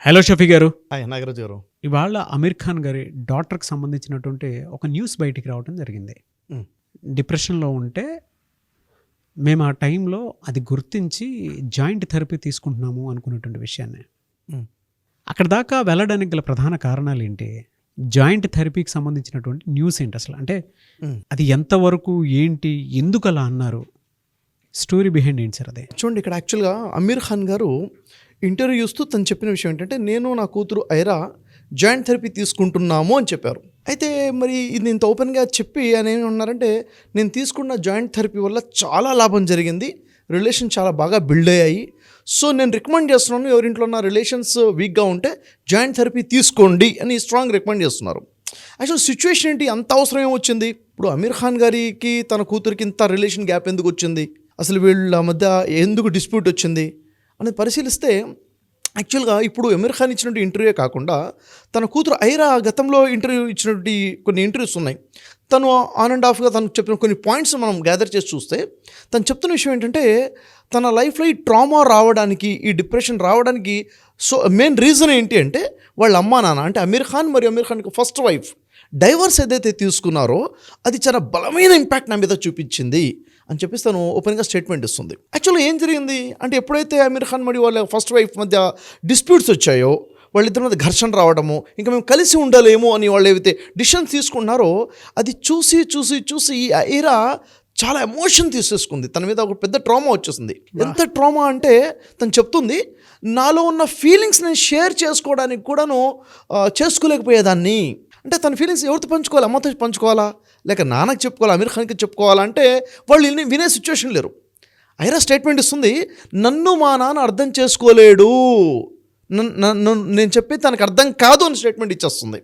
Hello Shafi గారు. Hi Nagaraju గారు. ఇవాళ అమీర్ ఖాన్ గారి డాటర్కి సంబంధించినటువంటి ఒక న్యూస్ బయటికి రావడం జరిగింది. మ్. డిప్రెషన్లో ఉంటే మేము ఆ టైంలో అది గుర్తించి జాయింట్ థెరపీ తీసుకుంటున్నాము అనుకున్నటువంటి విషయాన్ని మ్. అక్కడ దాకా వెళ్ళడానికి గల ప్రధాన కారణాలు ఏంటి? జాయింట్ థెరపీకి సంబంధించినటువంటి న్యూస్ ఏంటి అసలు? అంటే మ్. అది ఎంతవరకు ఏంటి, ఎందుకు అలా అన్నారు, స్టోరీ బిహైండ్ ఏంటి సార్? అదే చూడండి, ఇక్కడ యాక్చువల్గా అమీర్ ఖాన్ గారు ఇంటర్వ్యూ చూస్తూ తను చెప్పిన విషయం ఏంటంటే, నేను నా కూతురు ఐరా జాయింట్ థెరపీ తీసుకుంటున్నాము అని చెప్పారు. అయితే మరి ఇది ఇంత ఓపెన్గా చెప్పి ఆయన ఏమన్నారంటే, నేను తీసుకున్న జాయింట్ థెరపీ వల్ల చాలా లాభం జరిగింది, రిలేషన్ చాలా బాగా బిల్డ్ అయ్యాయి, సో నేను రికమెండ్ చేస్తున్నాను, ఎవరింట్లో ఉన్న రిలేషన్స్ వీక్గా ఉంటే జాయింట్ థెరపీ తీసుకోండి అని స్ట్రాంగ్ రికమెండ్ చేస్తున్నారు. యాక్చువల్ సిచ్యువేషన్ ఏంటి, అంత అవసరం ఏమొచ్చింది? ఇప్పుడు అమీర్ ఖాన్ గారికి తన కూతురికి ఇంత రిలేషన్ గ్యాప్ ఎందుకు వచ్చింది, అసలు వీళ్ళ మధ్య ఎందుకు డిస్ప్యూట్ వచ్చింది అనేది పరిశీలిస్తే, యాక్చువల్గా ఇప్పుడు అమీర్ ఖాన్ ఇచ్చినటువంటి ఇంటర్వ్యూ కాకుండా తన కూతురు ఐరా గతంలో ఇంటర్వ్యూ ఇచ్చినటువంటి కొన్ని ఇంటర్వ్యూస్ ఉన్నాయి. తను ఆన్ అండ్ ఆఫ్గా తను చెప్పిన కొన్ని పాయింట్స్ మనం గ్యాదర్ చేసి చూస్తే, తను చెప్తున్న విషయం ఏంటంటే, తన లైఫ్లో ఈ ట్రామా రావడానికి, ఈ డిప్రెషన్ రావడానికి మెయిన్ రీజన్ ఏంటి అంటే, వాళ్ళ అమ్మా నాన్న అంటే అమీర్ ఖాన్ మరియు అమీర్ ఖాన్కి ఫస్ట్ వైఫ్ డైవర్స్ ఏదైతే తీసుకున్నారో అది చాలా బలమైన ఇంపాక్ట్ నా మీద చూపించింది అని చెప్పేసి తను ఓపెన్గా స్టేట్మెంట్ ఇస్తుంది. యాక్చువల్గా ఏం జరిగింది అంటే, ఎప్పుడైతే అమీర్ ఖాన్ మరియు వాళ్ళ ఫస్ట్ వైఫ్ మధ్య డిస్ప్యూట్స్ వచ్చాయో, వాళ్ళిద్దరి మధ్య ఘర్షణ రావడము, ఇంకా మేము కలిసి ఉండలేము అని వాళ్ళు ఏవైతే డిసిషన్స్ తీసుకున్నారో, అది చూసి చూసి చూసి ఈ ఐరా చాలా ఎమోషన్ తీసేసుకుంది, తన మీద ఒక పెద్ద ట్రామా వచ్చేసింది. ఎంత ట్రామా అంటే తను చెప్తుంది, నాలో ఉన్న ఫీలింగ్స్ నేను షేర్ చేసుకోవడానికి కూడాను చేసుకోలేకపోయేదాన్ని. అంటే తన ఫీలింగ్స్ ఎవరితో పంచుకోవాలి? అమ్మతో పంచుకోవాలా, లేక నాన్నకి చెప్పుకోవాలా, అమీర్ ఖాన్కి చెప్పుకోవాలా అంటే వాళ్ళు వినే సిచ్యువేషన్ లేరు. ఐరా స్టేట్మెంట్ ఇస్తుంది, నన్ను మా నాన్న అర్థం చేసుకోలేడు, నేను చెప్పి తనకు అర్థం కాదు అని స్టేట్మెంట్ ఇచ్చేస్తుంది.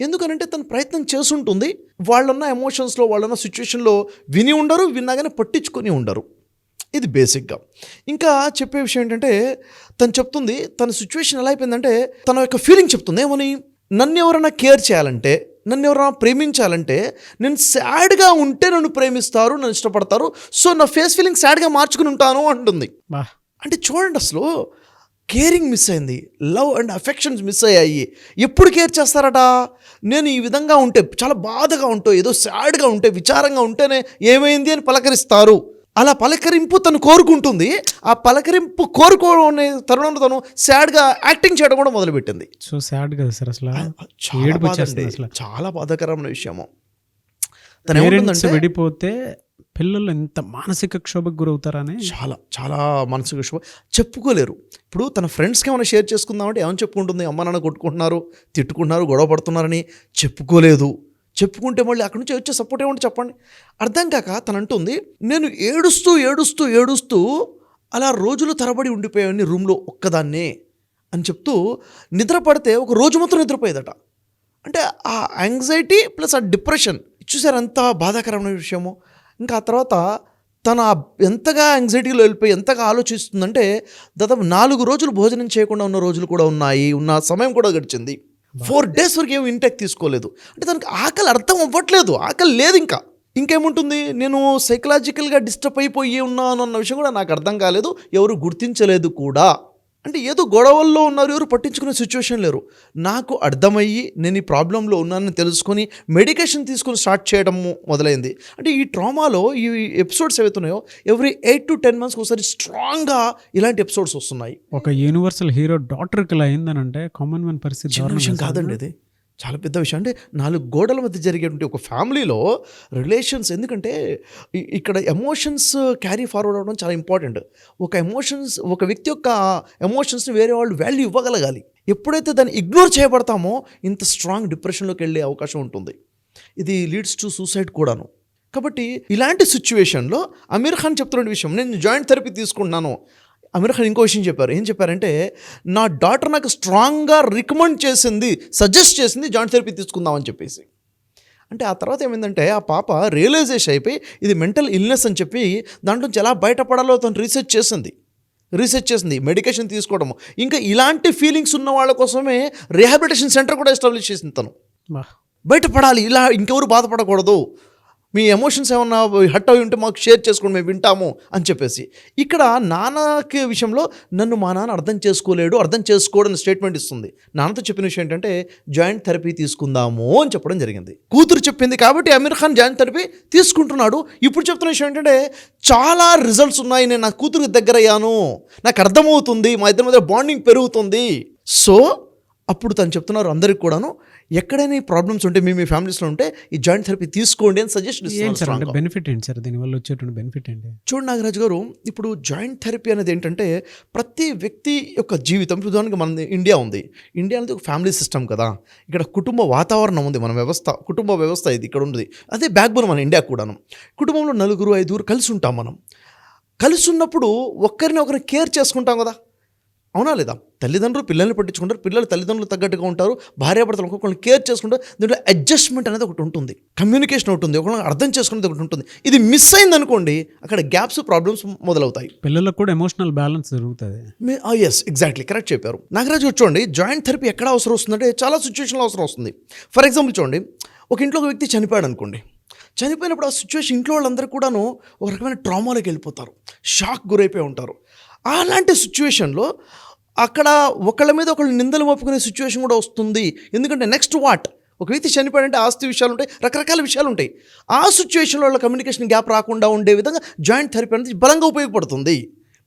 ఎందుకనంటే తను ప్రయత్నం చేసుంటుంది, వాళ్ళున్న ఎమోషన్స్లో, వాళ్ళున్న సిచ్యువేషన్లో విని ఉండరు, విన్నాగానే పట్టించుకొని ఉండరు. ఇది బేసిక్గా. ఇంకా చెప్పే విషయం ఏంటంటే, తను చెప్తుంది తన సిచ్యువేషన్ ఎలా అయిపోయిందంటే, తన యొక్క ఫీలింగ్ చెప్తుంది ఏమని, నన్ను ఎవరైనా కేర్ చేయాలంటే, నన్ను ఎవరైనా ప్రేమించాలంటే, నేను సాడ్గా ఉంటే నన్ను ప్రేమిస్తారు, నన్ను ఇష్టపడతారు, సో నా ఫేస్ ఫీలింగ్ సాడ్గా మార్చుకుని ఉంటాను అంటుంది. అంటే చూడండి, అసలు కేరింగ్ మిస్ అయింది, లవ్ అండ్ అఫెక్షన్స్ మిస్ అయ్యాయి. ఎప్పుడు కేర్ చేస్తారట? నేను ఈ విధంగా ఉంటే, చాలా బాధగా ఉంటో, ఏదో సాడ్గా ఉంటే, విచారంగా ఉంటేనే ఏమైంది అని పలకరిస్తారు. అలా పలకరింపు తను కోరుకుంటుంది. ఆ పలకరింపు కోరుకోనే తరుణంలో తను సాడ్గా యాక్టింగ్ చేయడం కూడా మొదలుపెట్టింది. సో సాడ్ కదా సార్, అసలు చాలా బాధాకరమైన విషయము. తను విడిపోతే పిల్లలు ఎంత మానసిక క్షోభకు గురవుతారని చాలా చాలా మానసిక క్షోభ, చెప్పుకోలేరు. ఇప్పుడు తన ఫ్రెండ్స్కి ఏమైనా షేర్ చేసుకుందామంటే ఏమైనా చెప్పుకుంటుంది, అమ్మ నాన్న కొట్టుకుంటున్నారు, తిట్టుకుంటున్నారు, గొడవ పడుతున్నారని చెప్పుకోలేదు. చెప్పుకుంటే మళ్ళీ అక్కడి నుంచి వచ్చే సపోర్ట్ ఏమంటే చెప్పండి, అర్థం కాక తను అంటుంది, నేను ఏడుస్తూ ఏడుస్తూ ఏడుస్తూ అలా రోజులు తరబడి ఉండిపోయాను రూమ్లో ఒక్కదాన్నే అని చెప్తూ, నిద్ర పడితే ఒక రోజు మొత్తం నిద్రపోయేదట. అంటే ఆ యాంగ్జైటీ ప్లస్ ఆ డిప్రెషన్ చూసారు ఎంత బాధాకరమైన విషయమో. ఇంకా ఆ తర్వాత తన ఎంతగా యాంగ్జైటీలో వెళ్ళిపోయి ఎంతగా ఆలోచిస్తుందంటే, దాదాపు 4 రోజులు భోజనం చేయకుండా ఉన్న రోజులు కూడా ఉన్నాయి, ఉన్న సమయం కూడా గడిచింది. 4 days వరకు ఏమి ఇంటెక్ తీసుకోలేదు. అంటే తనకు ఆకలి అర్థం అవ్వట్లేదు, ఆకలి లేదు. ఇంకేముంటుంది, నేను సైకలాజికల్గా డిస్టర్బ్ అయిపోయి ఉన్నాను అన్న విషయం కూడా నాకు అర్థం కాలేదు, ఎవరు గుర్తించలేదు కూడా. అంటే ఏదో గొడవల్లో ఉన్నారు, ఎవరు పట్టించుకునే సిచ్యువేషన్ లేరు. నాకు అర్థమయ్యి నేను ఈ ప్రాబ్లంలో ఉన్నానని తెలుసుకొని మెడికేషన్ తీసుకొని స్టార్ట్ చేయడం మొదలైంది. అంటే ఈ ట్రామాలో ఈ ఎపిసోడ్స్ ఏవైతున్నాయో ఎవ్రీ 8 to 10 months ఒకసారి స్ట్రాంగ్గా ఇలాంటి ఎపిసోడ్స్ వస్తున్నాయి. ఒక యూనివర్సల్ హీరో డాక్టర్కి ఇలా అయిందనంటే కామన్ మ్యాన్ పరిస్థితి చిన్న విషయం కాదండి, అది చాలా పెద్ద విషయం. అంటే 4 గోడల మధ్య జరిగేటువంటి ఒక ఫ్యామిలీలో రిలేషన్స్, ఎందుకంటే ఇక్కడ ఎమోషన్స్ క్యారీ ఫార్వర్డ్ అవ్వడం చాలా ఇంపార్టెంట్. ఒక వ్యక్తి యొక్క ఎమోషన్స్ని వేరే వాళ్ళు వాల్యూ ఇవ్వగలగాలి. ఎప్పుడైతే దాన్ని ఇగ్నోర్ చేయబడతామో ఇంత స్ట్రాంగ్ డిప్రెషన్లోకి వెళ్ళే అవకాశం ఉంటుంది. ఇది లీడ్స్ టు సూసైడ్ కూడాను. కాబట్టి ఇలాంటి సిచ్యువేషన్లో అమీర్ ఖాన్ చెప్తున్న విషయం, నేను జాయింట్ థెరపీ తీసుకుంటున్నాను. అమీర్ ఖాన్ ఇంకో విషయం చెప్పారు. ఏం చెప్పారంటే, నా డాటర్ నాకు స్ట్రాంగ్గా రికమెండ్ చేసింది, సజెస్ట్ చేసింది జాయింట్ థెరపీ తీసుకుందామని చెప్పేసి. అంటే ఆ తర్వాత ఏమైందంటే, ఆ పాప రియలైజేషన్ అయిపోయి ఇది మెంటల్ ఇల్నెస్ అని చెప్పి దాంట్లో నుంచి ఎలా బయటపడాలో తను రీసెర్చ్ చేసింది, మెడికేషన్ తీసుకోవడము. ఇంకా ఇలాంటి ఫీలింగ్స్ ఉన్న వాళ్ళ కోసమే రీహాబిలిటేషన్ సెంటర్ కూడా ఎస్టాబ్లిష్ చేసింది. తను బయటపడాలి, ఇలా ఇంకెవరు బాధపడకూడదు, మీ ఎమోషన్స్ ఏమన్నా హట్ అయి ఉంటే మాకు షేర్ చేసుకోండి, మేము వింటాము అని చెప్పేసి. ఇక్కడ నాన్నకి విషయంలో నన్ను మా నాన్న అర్థం చేసుకోలేడు, అర్థం చేసుకోవడం స్టేట్మెంట్ ఇస్తుంది. నాన్నతో చెప్పిన విషయం ఏంటంటే జాయింట్ థెరపీ తీసుకుందాము అని చెప్పడం జరిగింది. కూతురు చెప్పింది కాబట్టి అమీర్ ఖాన్ జాయింట్ థెరపీ తీసుకుంటున్నాడు. ఇప్పుడు చెప్తున్న విషయం ఏంటంటే చాలా రిజల్ట్స్ ఉన్నాయి, నేను నా కూతురికి దగ్గర అయ్యాను, నాకు అర్థమవుతుంది, మా ఇద్దరి మధ్య బాండింగ్ పెరుగుతుంది. సో అప్పుడు తను చెప్తున్నారు అందరికి కూడాను, ఎక్కడైనా ఈ ప్రాబ్లమ్స్ ఉంటే మీ ఫ్యామిలీస్లో ఉంటే ఈ జాయింట్ థెరపీ తీసుకోండి అని సజెస్ట్ ఏంటి సార్ అంటే ఇస్తున్నారు. బెనిఫిట్ ఏంటి సార్, దీనివల్ల వచ్చేటువంటి బెనిఫిట్ ఏంటి? చూడండి నాగరాజు గారు, ఇప్పుడు జాయింట్ థెరపీ అనేది ఏంటంటే ప్రతి వ్యక్తి యొక్క జీవితం, ఉదాహరణకి మన ఇండియా ఉంది, ఇండియా అనేది ఒక ఫ్యామిలీ సిస్టమ్ కదా, ఇక్కడ కుటుంబ వాతావరణం ఉంది, మన వ్యవస్థ, కుటుంబ వ్యవస్థ ఇది ఇక్కడ ఉంది, అదే బ్యాక్ బోన్ మన ఇండియా కూడాను. కుటుంబంలో 4-5 కలిసి ఉంటాం. మనం కలిసి ఉన్నప్పుడు ఒకరిని కేర్ చేసుకుంటాం కదా, అవునా లేదా? తల్లిదండ్రులు పిల్లల్ని పట్టించుకుంటారు, పిల్లలు తల్లిదండ్రులు తగ్గట్టుగా ఉంటారు, భార్యాభర్తలు ఒక్కొక్కరిని కేర్ చేసుకుంటారు. దీంట్లో అడ్జస్ట్మెంట్ అనేది ఒకటి ఉంటుంది, కమ్యూనికేషన్ ఒకటి ఉంది, ఒకరిని అర్థం చేసుకునేది ఒకటి ఉంటుంది. ఇది మిస్ అయింది అనుకోండి, అక్కడ గ్యాప్స్, ప్రాబ్లమ్స్ మొదలవుతాయి. పిల్లలకు కూడా ఎమోషనల్ బ్యాలెన్స్ జరుగుతుంది. ఎస్, ఎగ్జాక్ట్లీ కరెక్ట్ చెప్పారు నాగరాజు. చూడండి, జాయింట్ థెరపీ ఎక్కడ అవసరం వస్తుందంటే చాలా సిచ్యువేషన్లో అవసరం వస్తుంది. ఫర్ ఎగ్జాంపుల్ చూడండి, ఒక ఇంట్లో ఒక వ్యక్తి చనిపోయాడు అనుకోండి. చనిపోయినప్పుడు ఆ సిచ్యువేషన్ ఇంట్లో వాళ్ళందరూ కూడాను ఒక రకమైన ట్రామాలోకి వెళ్ళిపోతారు, షాక్ గురైపోయి ఉంటారు. అలాంటి సిచ్యువేషన్లో అక్కడ ఒకళ్ళ మీద ఒకళ్ళు నిందలు మోపుకునే సిచ్యువేషన్ కూడా వస్తుంది. ఎందుకంటే నెక్స్ట్ వాట్, ఒక వ్యక్తి చనిపోయాడంటే ఆస్తి విషయాలు ఉంటాయి, రకరకాల విషయాలు ఉంటాయి. ఆ సిచ్యువేషన్లో వాళ్ళ కమ్యూనికేషన్ గ్యాప్ రాకుండా ఉండే విధంగా జాయింట్ థెరపీ అనేది బలంగా ఉపయోగపడుతుంది.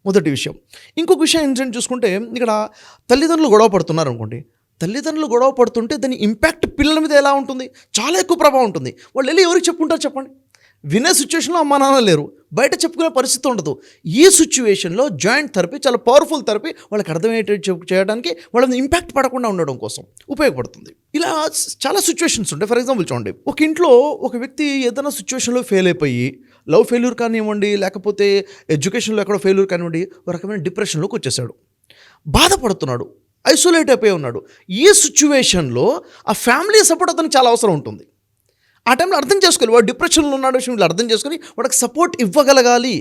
మొదటి విషయం. ఇంకొక విషయం ఏంటంటే చూసుకుంటే, ఇక్కడ తల్లిదండ్రులు గొడవ పడుతున్నారు అనుకోండి, తల్లిదండ్రులు గొడవ పడుతుంటే దాని ఇంపాక్ట్ పిల్లల మీద ఎలా ఉంటుంది, చాలా ఎక్కువ ప్రభావం ఉంటుంది. వాళ్ళు వెళ్ళి ఎవరికి చెప్పుకుంటారు చెప్పండి? వినే సిచ్యువేషన్లో అమ్మా నాన్న లేరు, బయట చెప్పుకునే పరిస్థితి ఉండదు. ఈ సిచ్యువేషన్లో జాయింట్ థెరపీ చాలా పవర్ఫుల్ థెరపీ, వాళ్ళకి అర్థమయ్యేటట్టు చేయడానికి, వాళ్ళ ఇంపాక్ట్ పడకుండా ఉండడం కోసం ఉపయోగపడుతుంది. ఇలా చాలా సిచ్యువేషన్స్ ఉంటాయి. ఫర్ ఎగ్జాంపుల్ చూడండి, ఒక ఇంట్లో ఒక వ్యక్తి ఏదైనా సిచ్యువేషన్లో ఫెయిల్ అయిపోయి, లవ్ ఫెయిల్యూర్ కానివ్వండి, లేకపోతే ఎడ్యుకేషన్లో ఎక్కడో ఫెయిల్యూర్ కానివ్వండి, ఒక రకమైన డిప్రెషన్లోకి వచ్చేసాడు, బాధపడుతున్నాడు, ఐసోలేట్ అయిపోయి ఉన్నాడు. ఈ సిచ్యువేషన్లో ఆ ఫ్యామిలీ సపోర్ట్ అతనికి చాలా అవసరం ఉంటుంది. ఆ టైంలో అర్థం చేసుకోవాలి, వాడు డిప్రెషన్లో ఉన్నాడు విషయం వీళ్ళు అర్థం చేసుకొని వాడికి సపోర్ట్ ఇవ్వగలగాలి.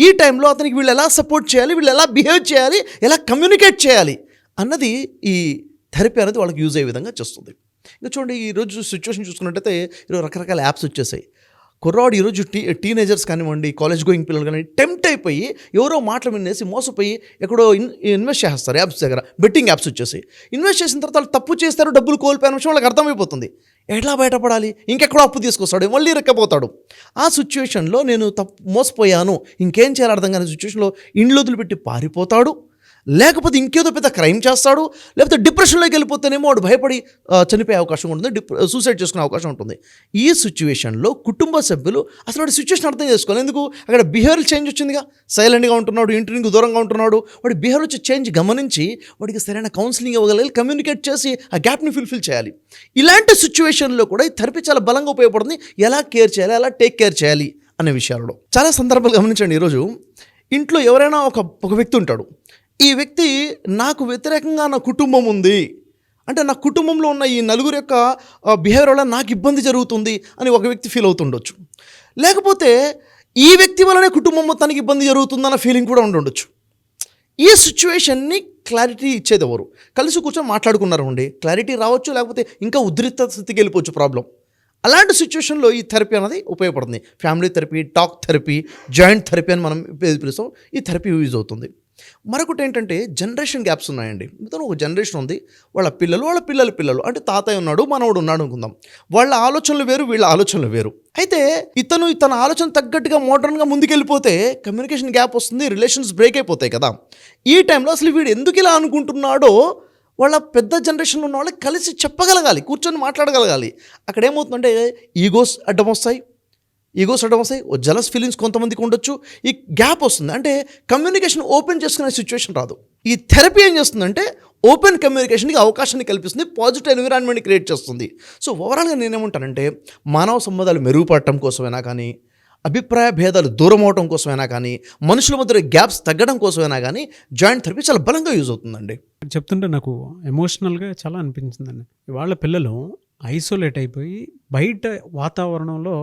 ఈ టైంలో అతనికి వీళ్ళు ఎలా సపోర్ట్ చేయాలి, వీళ్ళు ఎలా బిహేవ్ చేయాలి, ఎలా కమ్యూనికేట్ చేయాలి అన్నది ఈ థెరపీ అనేది వాళ్ళకి యూజ్ అయ్యే విధంగా చేస్తుంది. ఇంకా చూడండి, ఈరోజు సిచ్యువేషన్ చూసుకున్నట్టయితే ఈరోజు రకరకాల యాప్స్ వచ్చేసాయి. కుర్రాడు ఈరోజు టీనేజర్స్ కానివ్వండి, కాలేజ్ గోయింగ్ పిల్లలు కానీ టెంప్ట్ అయిపోయి ఎవరో మాటలు వినేసి మోసపోయి ఎక్కడో ఇన్వెస్ట్ చేస్తారు యాప్స్ దగ్గర, బెట్టింగ్ యాప్స్ వచ్చేసి. ఇన్వెస్ట్ చేసిన తర్వాత వాళ్ళు తప్పు చేస్తారు, డబ్బులు కోల్పోయిన విషయం వాళ్ళకి అర్థమైపోతుంది. ఎట్లా బయటపడాలి, ఇంకెక్కడో అప్పు తీసుకొస్తాడు, మళ్ళీ రెక్కపోతాడు. ఆ సిచ్యువేషన్లో నేను మోసపోయాను, ఇంకేం చేయాలి అర్థం కాని సిచ్యువేషన్లో ఇండ్లు వదిలిపెట్టి పారిపోతాడు, లేకపోతే ఇంకేదో పెద్ద క్రైమ్ చేస్తాడు, లేకపోతే డిప్రెషన్లోకి వెళ్ళిపోతేనేమో వాడు భయపడి చనిపోయే అవకాశం ఉంటుంది, సూసైడ్ చేసుకునే అవకాశం ఉంటుంది. ఈ సిచ్యువేషన్లో కుటుంబ సభ్యులు అసలు వాడి సిచ్యువేషన్ అర్థం చేసుకోవాలి. ఎందుకు, అక్కడ బిహేవియర్ చేంజ్ వచ్చిందిగా, సైలెంట్గా ఉంటున్నాడు, ఇంటికి దూరంగా ఉంటున్నాడు, వాడి బిహేవియర్ వచ్చి చేంజ్ గమనించి వాడికి సరైన కౌన్సిలింగ్ ఇవ్వగలిగి కమ్యూనికేట్ చేసి ఆ గ్యాప్ని ఫుల్ఫిల్ చేయాలి. ఇలాంటి సిచ్యువేషన్లో కూడా ఈ థెరపీ చాలా బలంగా ఉపయోగపడుతుంది. ఎలా కేర్ చేయాలి, ఎలా టేక్ కేర్ చేయాలి అనే విషయాలలో చాలా సందర్భాలు గమనించండి. ఈరోజు ఇంట్లో ఎవరైనా ఒక వ్యక్తి ఉంటాడు, ఈ వ్యక్తి నాకు వ్యతిరేకంగా నా కుటుంబం ఉంది అంటే, నా కుటుంబంలో ఉన్న ఈ నలుగురు యొక్క బిహేవియర్ వల్ల నాకు ఇబ్బంది జరుగుతుంది అని ఒక వ్యక్తి ఫీల్ అవుతుండొచ్చు. లేకపోతే ఈ వ్యక్తి వల్లనే కుటుంబం మొత్తానికి ఇబ్బంది జరుగుతుందన్న ఫీలింగ్ కూడా ఉండొచ్చు. ఈ సిచ్యువేషన్ని క్లారిటీ ఇచ్చేది ఎవరు? కలిసి కూర్చొని మాట్లాడుకున్నారు అండి, క్లారిటీ రావచ్చు, లేకపోతే ఇంకా ఉద్రిక్త స్థితికి వెళ్ళిపోవచ్చు ప్రాబ్లం. అలాంటి సిచ్యువేషన్లో ఈ థెరపీ అనేది ఉపయోగపడుతుంది. Family therapy, talk therapy, joint therapy అని మనం పిలుస్తాం. ఈ థెరపీ యూజ్ అవుతుంది. మరొకటి ఏంటంటే జనరేషన్ గ్యాప్స్ ఉన్నాయండి. మొత్తం ఒక జనరేషన్ ఉంది, వాళ్ళ పిల్లలు అంటే తాతయ్య ఉన్నాడు, మనవడు ఉన్నాడు అనుకుందాం. వాళ్ళ ఆలోచనలు వేరు, వీళ్ళ ఆలోచనలు వేరు. అయితే తన ఆలోచన తగ్గట్టుగా మోడర్న్గా ముందుకెళ్ళిపోతే కమ్యూనికేషన్ గ్యాప్ వస్తుంది, రిలేషన్స్ బ్రేక్ అయిపోతాయి కదా. ఈ టైంలో అసలు వీడు ఎందుకు ఇలా అనుకుంటున్నాడో వాళ్ళ పెద్ద జనరేషన్లో ఉన్న వాళ్ళకి కలిసి చెప్పగలగాలి, కూర్చొని మాట్లాడగలగాలి. అక్కడ ఏమవుతుందంటే ఈగోస్ అడ్డం వస్తాయి, జలస్ ఫీలింగ్స్ కొంతమందికి ఉండొచ్చు, ఈ గ్యాప్ వస్తుంది. అంటే కమ్యూనికేషన్ ఓపెన్ చేసుకునే సిచ్యువేషన్ రాదు. ఈ థెరపీ ఏం చేస్తుందంటే ఓపెన్ కమ్యూనికేషన్కి అవకాశాన్ని కల్పిస్తుంది, పాజిటివ్ ఎన్విరాన్మెంట్ క్రియేట్ చేస్తుంది. సో ఓవరాల్గా నేనేమంటానంటే మానవ సంబంధాలు మెరుగుపడటం కోసమైనా కానీ, అభిప్రాయ భేదాలు దూరం అవడం కోసమైనా కానీ, మనుషుల మధ్య గ్యాప్స్ తగ్గడం కోసమైనా కానీ జాయింట్ థెరపీ చాలా బలంగా యూజ్ అవుతుందండి. చెప్తుంటే నాకు ఎమోషనల్గా చాలా అనిపించిందండి. వాళ్ళ పిల్లలు ఐసోలేట్ అయిపోయి బయట వాతావరణంలో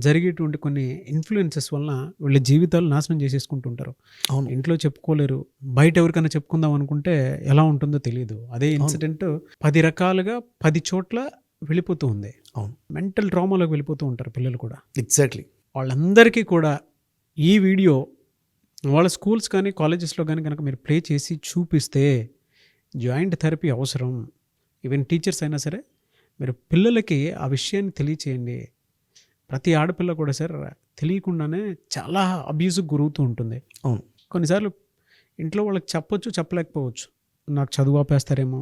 జరిగేటువంటి కొన్ని ఇన్ఫ్లుయెన్సెస్ వలన వీళ్ళ జీవితాలు నాశనం చేసేసుకుంటుంటారు. అవును, ఇంట్లో చెప్పుకోలేరు, బయట ఎవరికైనా చెప్పుకుందాం అనుకుంటే ఎలా ఉంటుందో తెలియదు. అదే ఇన్సిడెంట్ 10 రకాలుగా 10 చోట్ల వెళ్ళిపోతూ ఉంది. అవును, మెంటల్ ట్రామాలోకి వెళ్ళిపోతూ ఉంటారు పిల్లలు కూడా. ఎగ్జాక్ట్లీ. వాళ్ళందరికీ కూడా ఈ వీడియో వాళ్ళ స్కూల్స్ కానీ కాలేజెస్లో కానీ కనుక మీరు ప్లే చేసి చూపిస్తే జాయింట్ థెరపీ అవసరం. ఈవెన్ టీచర్స్ అయినా సరే మీరు పిల్లలకి ఆ విషయాన్ని తెలియచేయండి. ప్రతి ఆడపిల్ల కూడా సార్ తెలియకుండానే చాలా అబ్యూస్కి గురవుతూ ఉంటుంది. అవును, కొన్నిసార్లు ఇంట్లో వాళ్ళకి చెప్పొచ్చు, చెప్పలేకపోవచ్చు. నాకు చదువు ఆపేస్తారేమో,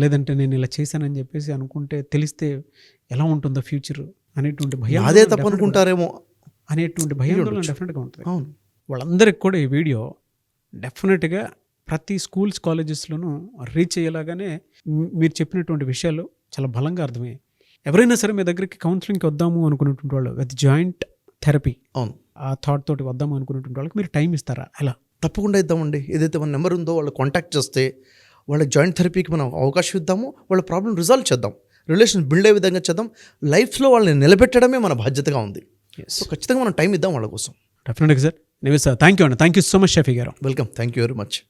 లేదంటే నేను ఇలా చేశానని చెప్పేసి అనుకుంటే తెలిస్తే ఎలా ఉంటుందో ఫ్యూచర్ అనేటువంటి భయం, అదే తప్పు అనుకుంటారేమో అనేటువంటి భయాందోళన డెఫినెట్గా ఉంటుంది. అవును, వాళ్ళందరికి కూడా ఈ వీడియో డెఫినెట్గా ప్రతి స్కూల్స్ కాలేజెస్లోనూ రీచ్ అయ్యేలాగానే మీరు చెప్పినటువంటి విషయాలు చాలా బలంగా అర్థమయ్యాయి. ఎవరైనా సరే మీ దగ్గరికి కౌన్సిలింగ్కి వద్దాము అనుకున్నటువంటి వాళ్ళు విత్ జాయింట్ థెరపీ అవును, ఆ థాట్ తోటి వద్దాము అనుకున్నటువంటి వాళ్ళకి మీరు టైం ఇస్తారా? ఎలా? తప్పకుండా ఇద్దామండి. ఏదైతే మన నెంబర్ ఉందో వాళ్ళు కాంటాక్ట్ చేస్తే వాళ్ళ జాయింట్ థెరపీకి మనం అవకాశం ఇద్దాము. వాళ్ళ ప్రాబ్లం రిజాల్వ్ చేద్దాం, రిలేషన్ బిల్డ్ అయ్యే విధంగా చేద్దాం. లైఫ్లో వాళ్ళని నిలబెట్టడమే మన బాధ్యతగా ఉంది. సో ఖచ్చితంగా మనం టైం ఇద్దాం వాళ్ళ కోసం. డెఫినెట్గా sir. Nives sir, thank you అండి. Thank you so much Shafi గారు. Welcome, thank you very much.